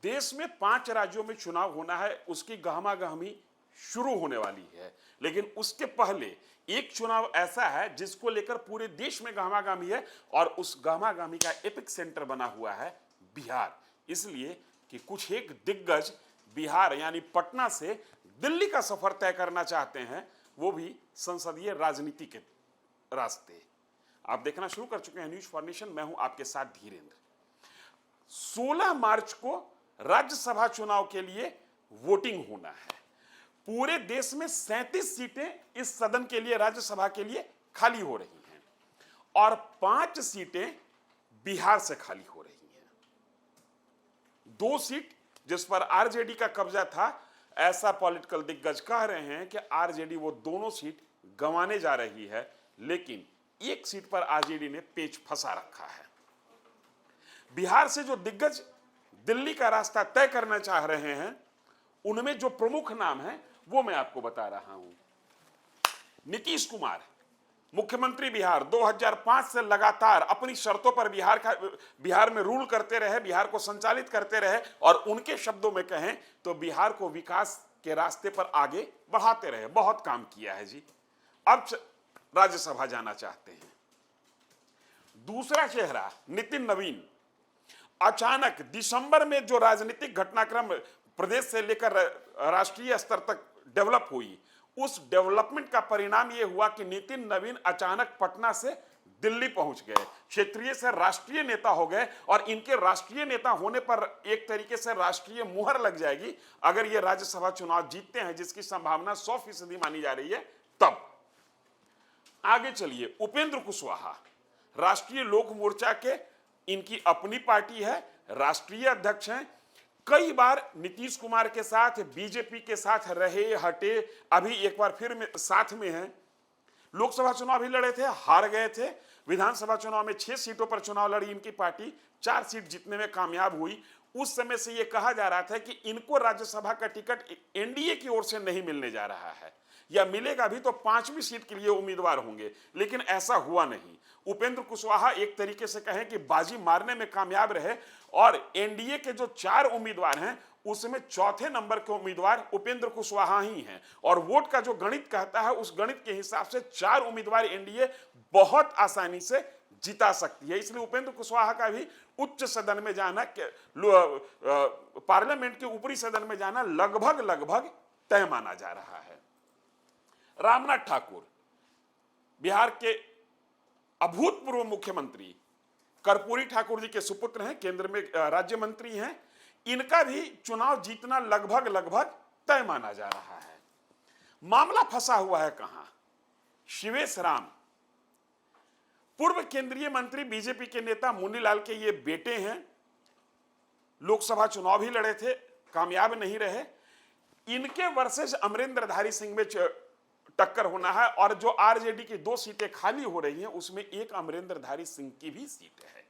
देश में 5 राज्यों में चुनाव होना है, उसकी गहमागहमी शुरू होने वाली है। लेकिन उसके पहले एक चुनाव ऐसा है जिसको लेकर पूरे देश में गहमागहमी है और उस गहमागहमी का एपिक सेंटर बना हुआ है बिहार। इसलिए कि कुछ एक दिग्गज बिहार यानी पटना से दिल्ली का सफर तय करना चाहते हैं, वो भी संसदीय राजनीति के रास्ते। आप देखना शुरू कर चुके हैं न्यूज फॉर नेशन, मैं हूं आपके साथ धीरेन्द्र। 16 मार्च को राज्यसभा चुनाव के लिए वोटिंग होना है। पूरे देश में 37 सीटें इस सदन के लिए, राज्यसभा के लिए खाली हो रही हैं और 5 सीटें बिहार से खाली हो रही हैं। 2 सीट जिस पर आरजेडी का कब्जा था, ऐसा पॉलिटिकल दिग्गज कह रहे हैं कि आरजेडी वो दोनों सीट गंवाने जा रही है, लेकिन एक सीट पर आरजेडी ने पेच फंसा रखा है। बिहार से जो दिग्गज दिल्ली का रास्ता तय करना चाह रहे हैं, उनमें जो प्रमुख नाम है वो मैं आपको बता रहा हूं। नीतीश कुमार, मुख्यमंत्री बिहार, 2005 से लगातार अपनी शर्तों पर बिहार में रूल करते रहे, बिहार को संचालित करते रहे और उनके शब्दों में कहें तो बिहार को विकास के रास्ते पर आगे बढ़ाते रहे। बहुत काम किया है जी। अब राज्यसभा जाना चाहते हैं। दूसरा चेहरा नितिन नवीन। अचानक दिसंबर में जो राजनीतिक घटनाक्रम प्रदेश से लेकर राष्ट्रीय स्तर तक डेवलप हुई, उस डेवलपमेंट का परिणाम यह हुआ कि नितिन नवीन अचानक पटना से दिल्ली पहुंच गए, क्षेत्रीय से राष्ट्रीय नेता हो गए और इनके राष्ट्रीय नेता होने पर एक तरीके से राष्ट्रीय मुहर लग जाएगी अगर ये राज्यसभा चुनाव जीतते हैं, जिसकी संभावना 100% मानी जा रही है। तब आगे चलिए, उपेंद्र कुशवाहा, राष्ट्रीय लोक मोर्चा के, इनकी अपनी पार्टी है, राष्ट्रीय अध्यक्ष हैं, कई बार नीतीश कुमार के साथ, बीजेपी के साथ रहे हटे, अभी एक बार फिर साथ में हैं। लोकसभा चुनाव भी लड़े थे, हार गए थे। विधानसभा चुनाव में 6 सीटों पर चुनाव लड़ी इनकी पार्टी, 4 सीट जीतने में कामयाब हुई। उस समय से यह कहा जा रहा था कि इनको राज्यसभा का टिकट एनडीए की ओर से नहीं मिलने जा रहा है, या मिलेगा भी तो 5वीं सीट के लिए उम्मीदवार होंगे, लेकिन ऐसा हुआ नहीं। उपेंद्र कुशवाहा एक तरीके से कहें कि बाजी मारने में कामयाब रहे और एनडीए के जो 4 उम्मीदवार हैं उसमें चौथे नंबर के उम्मीदवार उपेंद्र कुशवाहा ही हैं और वोट का जो गणित कहता है उस गणित के हिसाब से 4 उम्मीदवार एनडीए बहुत आसानी से जिता सकती है। इसलिए उपेंद्र कुशवाहा का भी उच्च सदन में जाना, पार्लियामेंट के ऊपरी सदन में जाना लगभग तय माना जा रहा है। रामनाथ ठाकुर, बिहार के अभूतपूर्व मुख्यमंत्री, कर्पूरी ठाकुर जी के सुपुत्र हैं, केंद्र में राज्य मंत्री हैं, इनका भी चुनाव जीतना लगभग तय माना जा रहा है। मामला फंसा हुआ है कहां? शिवेश राम, पूर्व केंद्रीय मंत्री, बीजेपी के नेता मुनीलाल के ये बेटे हैं, लोकसभा चुनाव भी लड़े थे, कामयाब नहीं रहे। इनके वर्सेस अमरेंद्रधारी सिंह में टक्कर होना है और जो आरजेडी की 2 सीटें खाली हो रही हैं उसमें एक अमरेंद्रधारी सिंह की भी सीट है।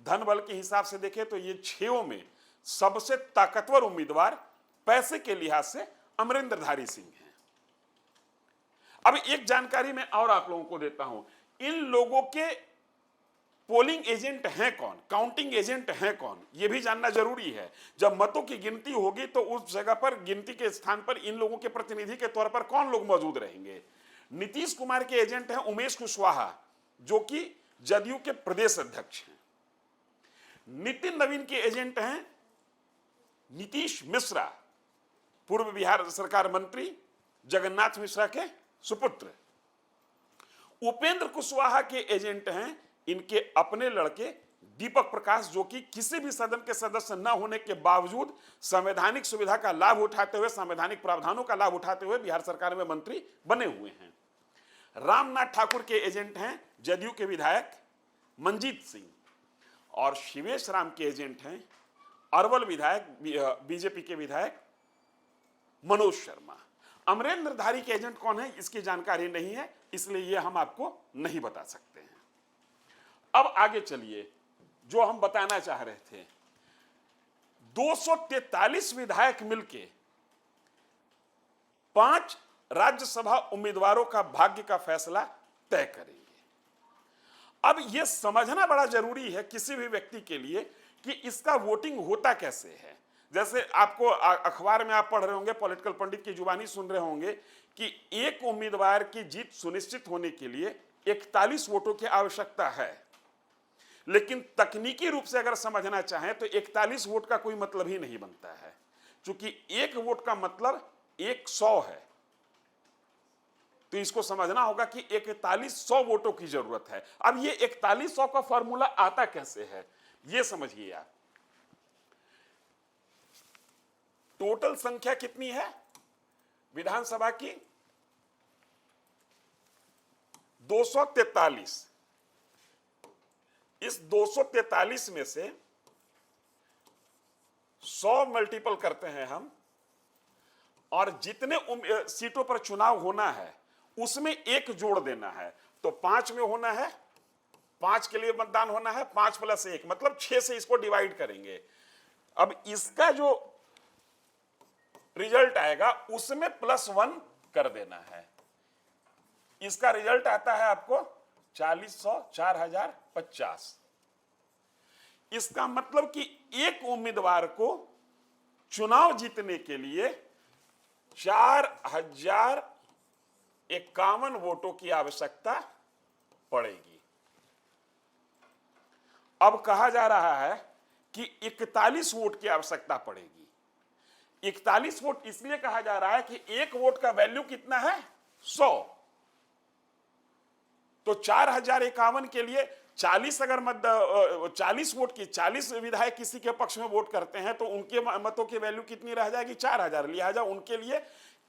धन बल के हिसाब से देखें तो ये 6 में सबसे ताकतवर उम्मीदवार पैसे के लिहाज से अमरेंद्रधारी सिंह हैं। अब एक जानकारी मैं और आप लोगों को देता हूं, इन लोगों के पोलिंग एजेंट हैं कौन, काउंटिंग एजेंट हैं कौन, यह भी जानना जरूरी है। जब मतों की गिनती होगी तो उस जगह पर, गिनती के स्थान पर इन लोगों के प्रतिनिधि के तौर पर कौन लोग मौजूद रहेंगे? नीतीश कुमार के एजेंट हैं उमेश कुशवाहा, जो कि जदयू के प्रदेश अध्यक्ष हैं। नितिन नवीन के एजेंट हैं नीतीश मिश्रा, पूर्व बिहार सरकार मंत्री, जगन्नाथ मिश्रा के सुपुत्र। उपेंद्र कुशवाहा के एजेंट हैं इनके अपने लड़के दीपक प्रकाश, जो कि किसी भी सदन के सदस्य न होने के बावजूद संवैधानिक सुविधा का लाभ उठाते हुए, संवैधानिक प्रावधानों का लाभ उठाते हुए बिहार सरकार में मंत्री बने हुए हैं। रामनाथ ठाकुर के एजेंट हैं जदयू के विधायक मंजीत सिंह और शिवेश राम के एजेंट हैं अरवल विधायक, बीजेपी के विधायक मनोज शर्मा। अमरेंद्रधारी के एजेंट कौन है इसकी जानकारी नहीं है, इसलिए यह हम आपको नहीं बता सकते हैं। अब आगे चलिए, जो हम बताना चाह रहे थे, 243 विधायक मिलके 5 राज्यसभा उम्मीदवारों का भाग्य का फैसला तय करेंगे। अब यह समझना बड़ा जरूरी है किसी भी व्यक्ति के लिए कि इसका वोटिंग होता कैसे है। जैसे आपको अखबार में आप पढ़ रहे होंगे, पॉलिटिकल पंडित की जुबानी सुन रहे होंगे कि एक उम्मीदवार की जीत सुनिश्चित होने के लिए 41 वोटों की आवश्यकता है। लेकिन तकनीकी रूप से अगर समझना चाहें तो 41 वोट का कोई मतलब ही नहीं बनता है, क्योंकि एक वोट का मतलब 100 है। तो इसको समझना होगा कि 4100 वोटों की जरूरत है। अब ये 4100 का फॉर्मूला आता कैसे है, ये समझिए आप। टोटल संख्या कितनी है विधानसभा की? 243। इस 243 में से 100 मल्टीपल करते हैं हम, और जितने सीटों पर चुनाव होना है उसमें एक जोड़ देना है। तो 5 में होना है, 5 के लिए मतदान होना है, 5 + 1 मतलब 6 से इसको डिवाइड करेंगे। अब इसका जो रिजल्ट आएगा उसमें +1 कर देना है। इसका रिजल्ट आता है आपको 4000, 4050। इसका मतलब कि एक उम्मीदवार को चुनाव जीतने के लिए 4051 वोटों की आवश्यकता पड़ेगी। अब कहा जा रहा है कि 41 वोट की आवश्यकता पड़ेगी। 41 वोट इसलिए कहा जा रहा है कि एक वोट का वैल्यू कितना है? 100। तो 4051 के लिए 40 अगर 40 वोट की 40 विधायक किसी के पक्ष में वोट करते हैं तो उनके मतों की वैल्यू कितनी रह जाएगी? 4000। लिहाजा उनके लिए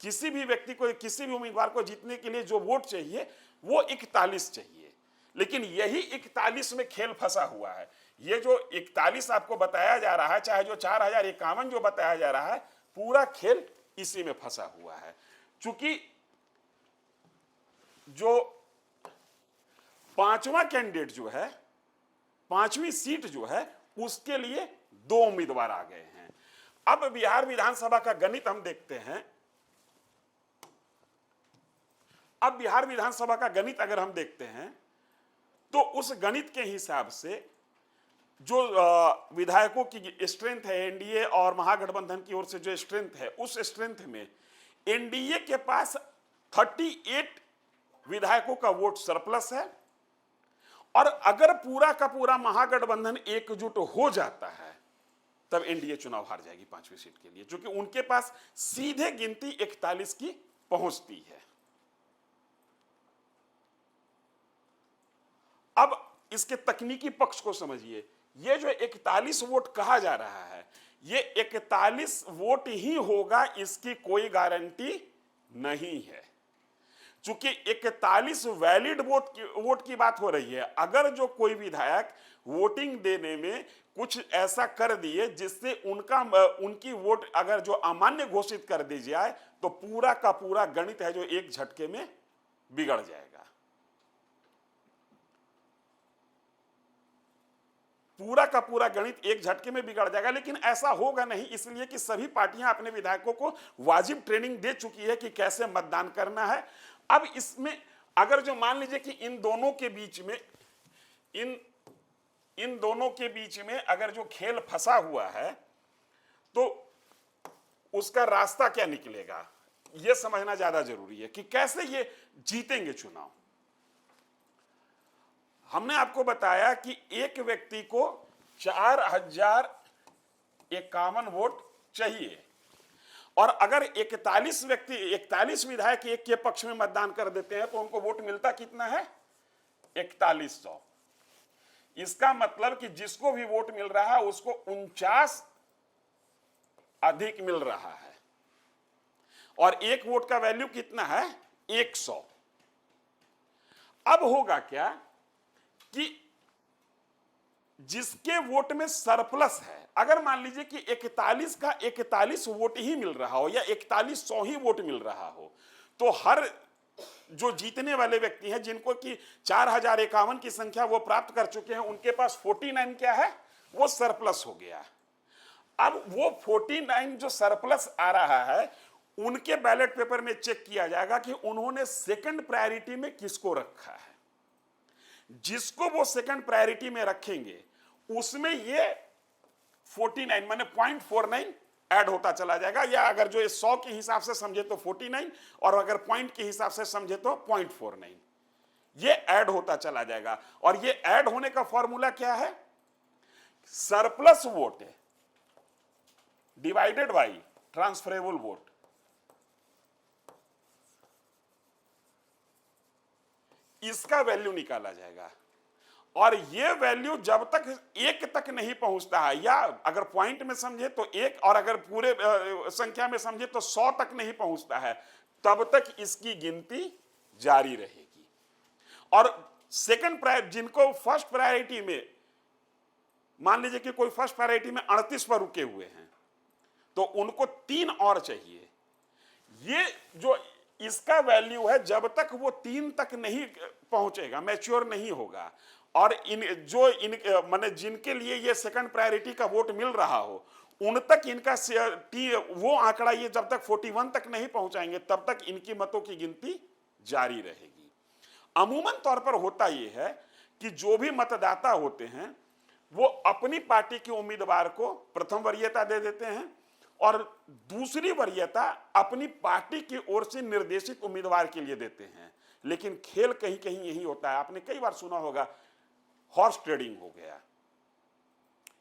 किसी भी व्यक्ति को, किसी भी उम्मीदवार को जीतने के लिए जो वोट चाहिए वो 41 चाहिए। लेकिन यही 41 में खेल फंसा हुआ है। ये जो 41 आपको बताया जा रहा है, चाहे जो 4051 जो बताया जा रहा है, पूरा खेल इसी में फंसा हुआ है। चूंकि जो 5वां कैंडिडेट जो है, 5वीं सीट जो है, उसके लिए 2 उम्मीदवार आ गए हैं। अब बिहार विधानसभा का गणित हम देखते हैं। अब बिहार विधानसभा का गणित अगर हम देखते हैं तो उस गणित के हिसाब से जो विधायकों की स्ट्रेंथ है एनडीए और महागठबंधन की ओर से जो स्ट्रेंथ है, उस स्ट्रेंथ में एनडीए के पास 38 विधायकों का वोट सरप्लस है। और अगर पूरा का पूरा महागठबंधन एकजुट हो जाता है तब एनडीए चुनाव हार जाएगी 5वीं सीट के लिए, क्योंकि उनके पास सीधे गिनती 41 की पहुंचती है। अब इसके तकनीकी पक्ष को समझिए। ये जो 41 वोट कहा जा रहा है, ये 41 वोट ही होगा, इसकी कोई गारंटी नहीं है। चूंकि 41 वैलिड वोट की बात हो रही है। अगर जो कोई विधायक वोटिंग देने में कुछ ऐसा कर दिए जिससे उनकी वोट अगर जो अमान्य घोषित कर दी जाए तो पूरा का पूरा गणित है जो एक झटके में बिगड़ जाएगा। पूरा का पूरा गणित एक झटके में बिगड़ जाएगा। लेकिन ऐसा होगा नहीं, इसलिए कि सभी पार्टियां अपने विधायकों को वाजिब ट्रेनिंग दे चुकी है कि कैसे मतदान करना है। अब इसमें अगर जो मान लीजिए कि इन दोनों के बीच में अगर जो खेल फंसा हुआ है तो उसका रास्ता क्या निकलेगा, यह समझना ज्यादा जरूरी है कि कैसे ये जीतेंगे चुनाव। हमने आपको बताया कि एक व्यक्ति को 4051 वोट चाहिए, और अगर 41 विधायक एक के पक्ष में मतदान कर देते हैं तो उनको वोट मिलता कितना है? 4100। इसका मतलब कि जिसको भी वोट मिल रहा है उसको 49 अधिक मिल रहा है, और एक वोट का वैल्यू कितना है? 100। अब होगा क्या कि जिसके वोट में सरप्लस है, अगर मान लीजिए कि 41 का 41 वोट ही मिल रहा हो या 4100 ही वोट मिल रहा हो, तो हर जो जीतने वाले व्यक्ति हैं जिनको कि 4051 की संख्या वो प्राप्त कर चुके हैं, उनके पास 49 क्या है? वो सरप्लस हो गया। अब वो 49 जो सरप्लस आ रहा है, उनके बैलेट पेपर में चेक किया जाएगा कि उन्होंने सेकंड प्रायोरिटी में किसको रखा है। जिसको वो सेकंड प्रायोरिटी में रखेंगे उसमें ये 49 माने 0.49 ऐड होता चला जाएगा, या अगर जो 100 के हिसाब से समझे तो 49 और अगर पॉइंट के हिसाब से समझे तो 0.49, ये ऐड होता चला जाएगा। और ये ऐड होने का फॉर्मूला क्या है? सरप्लस वोट है डिवाइडेड बाई ट्रांसफरेबल वोट। इसका वैल्यू निकाला जाएगा और ये वैल्यू जब तक 1 तक नहीं पहुंचता है, या अगर पॉइंट में समझे तो 1 और अगर पूरे संख्या में समझे तो 100 तक नहीं पहुंचता है, तब तक इसकी गिनती जारी रहेगी। और सेकंड प्रायोरिटी, जिनको फर्स्ट प्रायोरिटी में, मान लीजिए कि कोई फर्स्ट प्रायोरिटी में 38 पर रुके हुए हैं, तो उनको 3 और चाहिए। ये जो इसका वैल्यू है, जब तक वो 3 तक नहीं पहुंचेगा, मैच्योर नहीं होगा, और माने जिनके लिए ये सेकंड प्रायोरिटी का वोट मिल रहा हो, उन तक इनका वो आंकड़ा, ये जब तक 41 तक नहीं पहुंचाएंगे तब तक इनकी मतों की गिनती जारी रहेगी। अमूमन तौर पर होता यह है कि जो भी मतदाता होते हैं वो अपनी पार्टी के उम्मीदवार को प्रथम वरीयता दे देते हैं और दूसरी वरीयता अपनी पार्टी की ओर से निर्देशित उम्मीदवार के लिए देते हैं। लेकिन खेल कहीं कहीं यही होता है, आपने कई बार सुना होगा, हॉर्स ट्रेडिंग हो गया।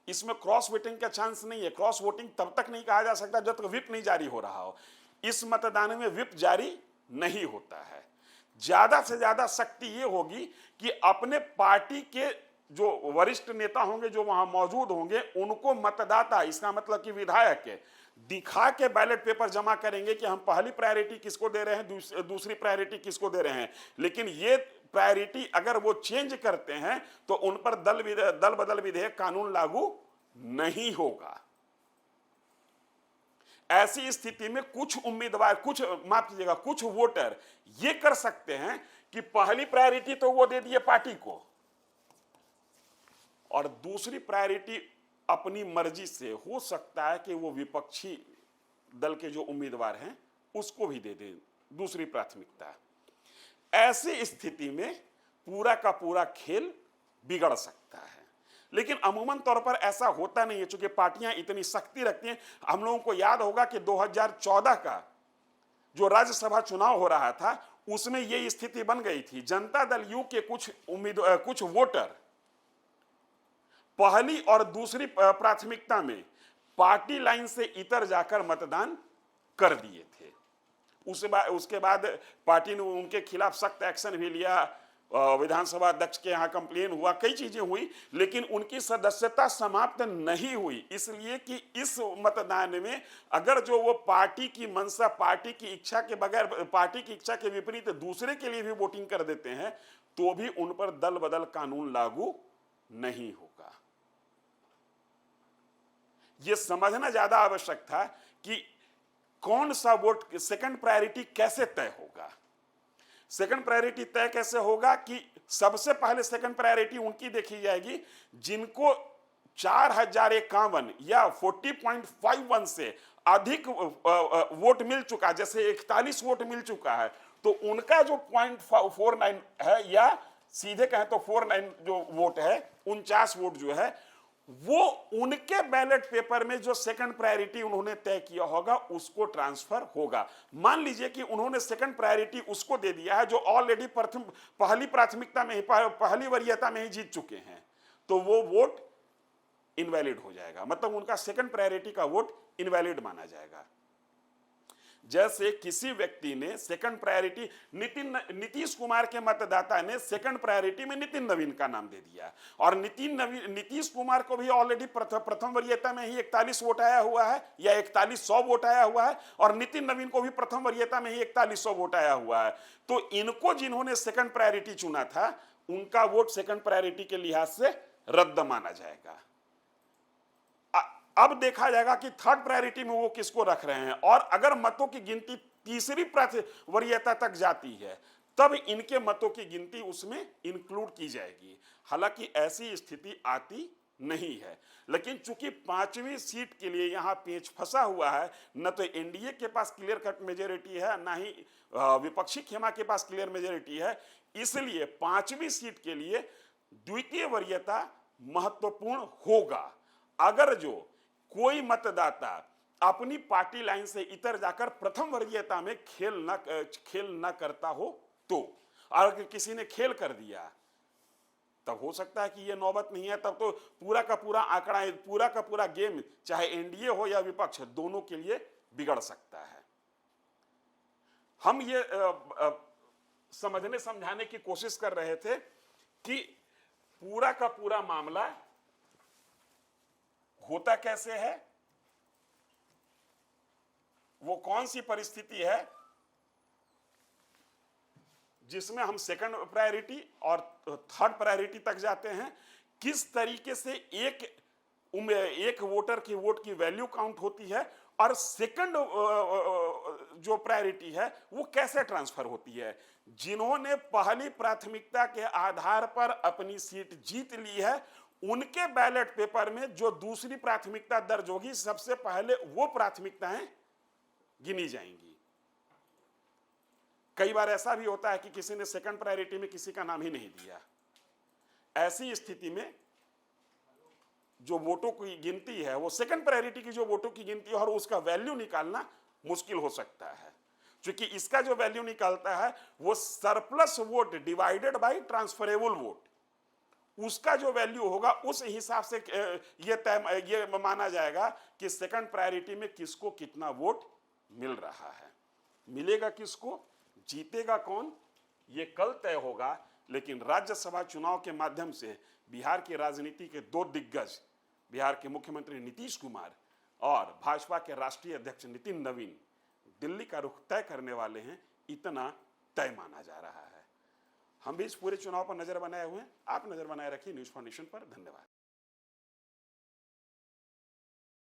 इसमें क्रॉस वोटिंग का चांस नहीं है। क्रॉस वोटिंग तब तक नहीं कहा जा सकता जब तक विप नहीं जारी हो रहा हो। इस मतदान में विप जारी नहीं होता है। ज्यादा से ज्यादा शक्ति ये होगी कि अपने पार्टी के जो वरिष्ठ नेता होंगे, जो वहां मौजूद होंगे, उनको मतदाता, इसका मतलब कि विधायक के दिखा के बैलेट पेपर जमा करेंगे कि हम पहली प्रायोरिटी किसको दे रहे हैं, दूसरी प्रायोरिटी किसको दे रहे हैं। लेकिन ये प्रायोरिटी अगर वो चेंज करते हैं तो उन पर दल बदल विधेयक कानून लागू नहीं होगा। ऐसी स्थिति में कुछ उम्मीदवार, कुछ वोटर ये कर सकते हैं कि पहली प्रायोरिटी तो वो दे दिए पार्टी को और दूसरी प्रायोरिटी अपनी मर्जी से, हो सकता है कि वो विपक्षी दल के जो उम्मीदवार हैं उसको भी दे दे दूसरी प्राथमिकता। ऐसी स्थिति में पूरा का पूरा खेल बिगड़ सकता है। लेकिन अमूमन तौर पर ऐसा होता नहीं है, चूंकि पार्टियां इतनी शक्ति रखती हैं। हम लोगों को याद होगा कि 2014 का जो राज्यसभा चुनाव हो रहा था, उसमें यह स्थिति बन गई थी। जनता दल यू के कुछ वोटर पहली और दूसरी प्राथमिकता में पार्टी लाइन से इतर जाकर मतदान कर दिए थे। उसके बाद पार्टी ने उनके खिलाफ सख्त एक्शन भी लिया, विधानसभा अध्यक्ष के यहाँ कंप्लेन हुआ, कई चीजें हुई, लेकिन उनकी सदस्यता समाप्त नहीं हुई। इसलिए कि इस मतदान में अगर जो वो पार्टी की मंशा, पार्टी की इच्छा के बगैर, पार्टी की इच्छा के विपरीत दूसरे के लिए भी वोटिंग कर देते हैं तो भी उन पर दल बदल कानून लागू नहीं होगा। यह समझना ज्यादा आवश्यक था कि कौन सा वोट, सेकंड प्रायोरिटी कैसे तय होगा। सेकंड प्रायोरिटी तय कैसे होगा कि सबसे पहले सेकंड प्रायोरिटी उनकी देखी जाएगी जिनको 4051 या 40.51 से अधिक वोट मिल चुका, जैसे 41 वोट मिल चुका है, तो उनका जो 0.49 है, या सीधे कहें तो 49 जो वोट है, 49 वोट जो है, वो उनके बैलेट पेपर में जो सेकंड प्रायोरिटी उन्होंने तय किया होगा उसको ट्रांसफर होगा। मान लीजिए कि उन्होंने सेकंड प्रायोरिटी उसको दे दिया है जो ऑलरेडी पहली प्राथमिकता में ही, पहली वरीयता में ही जीत चुके हैं, तो वो वोट इनवैलिड हो जाएगा, मतलब उनका सेकंड प्रायोरिटी का वोट इनवैलिड माना जाएगा। जैसे किसी व्यक्ति ने सेकंड प्रायोरिटी, नीतीश कुमार के मतदाता ने सेकंड प्रायोरिटी में नितिन नवीन का नाम दे दिया, और नीतीश कुमार को भी ऑलरेडी प्रथम वरीयता में ही 41 वोट आया हुआ है या 4100 वोट आया हुआ है, और नितिन नवीन को भी प्रथम वरीयता में ही 4100 वोट आया हुआ है। तो इनको जिन्होंने सेकंड प्रायोरिटी चुना था उनका वोट सेकंड प्रायोरिटी के लिहाज से रद्द माना जाएगा। अब देखा जाएगा कि थर्ड प्रायोरिटी में वो किसको रख रहे हैं, और अगर मतों की गिनती तीसरी वरीयता तक जाती है तब इनके मतों की गिनती उसमें इंक्लूड की जाएगी। हालांकि ऐसी स्थिति आती नहीं है, लेकिन चूंकि 5वीं सीट के लिए यहां पेच फंसा हुआ है, न तो एनडीए के पास क्लियर कट मेजोरिटी है, ना ही विपक्षी खेमा के पास क्लियर मेजोरिटी है, इसलिए 5वीं सीट के लिए द्वितीय वरीयता महत्वपूर्ण होगा। अगर जो कोई मतदाता अपनी पार्टी लाइन से इतर जाकर प्रथम वर्गीयता में खेल न करता हो तो, और अगर किसी ने खेल कर दिया तब हो सकता है कि ये नौबत नहीं है, तब तो पूरा का पूरा आंकड़ा, पूरा का पूरा गेम, चाहे एनडीए हो या विपक्ष, दोनों के लिए बिगड़ सकता है। हम ये समझने समझाने की कोशिश कर रहे थे कि पूरा का पूरा मामला होता कैसे है, वो कौन सी परिस्थिति है जिसमें हम सेकंड प्रायोरिटी और थर्ड प्रायोरिटी तक जाते हैं, किस तरीके से एक वोटर की वोट की वैल्यू काउंट होती है, और सेकंड जो प्रायोरिटी है वो कैसे ट्रांसफर होती है। जिन्होंने पहली प्राथमिकता के आधार पर अपनी सीट जीत ली है, उनके बैलेट पेपर में जो दूसरी प्राथमिकता दर्ज होगी, सबसे पहले वो प्राथमिकताएं गिनी जाएंगी। कई बार ऐसा भी होता है कि किसी ने सेकंड प्रायोरिटी में किसी का नाम ही नहीं दिया। ऐसी स्थिति में जो वोटों की गिनती है, वो सेकंड प्रायोरिटी की जो वोटों की गिनती है, और उसका वैल्यू निकालना मुश्किल हो सकता है, क्योंकि इसका जो वैल्यू निकालता है वो surplus vote divided by transferable vote, उसका जो वैल्यू होगा उस हिसाब से ये माना जाएगा कि सेकंड प्रायोरिटी में किसको कितना वोट मिल रहा है। मिलेगा किसको, जीतेगा कौन, ये कल तय होगा। लेकिन राज्यसभा चुनाव के माध्यम से बिहार की राजनीति के दो दिग्गज, बिहार के मुख्यमंत्री नीतीश कुमार और भाजपा के राष्ट्रीय अध्यक्ष नितिन नवीन, दिल्ली का रुख तय करने वाले हैं, इतना तय माना जा रहा है। हम भी इस पूरे चुनाव पर नजर बनाए हुए हैं। आप नजर बनाए रखिए न्यूज़ फाउंडेशन पर। धन्यवाद।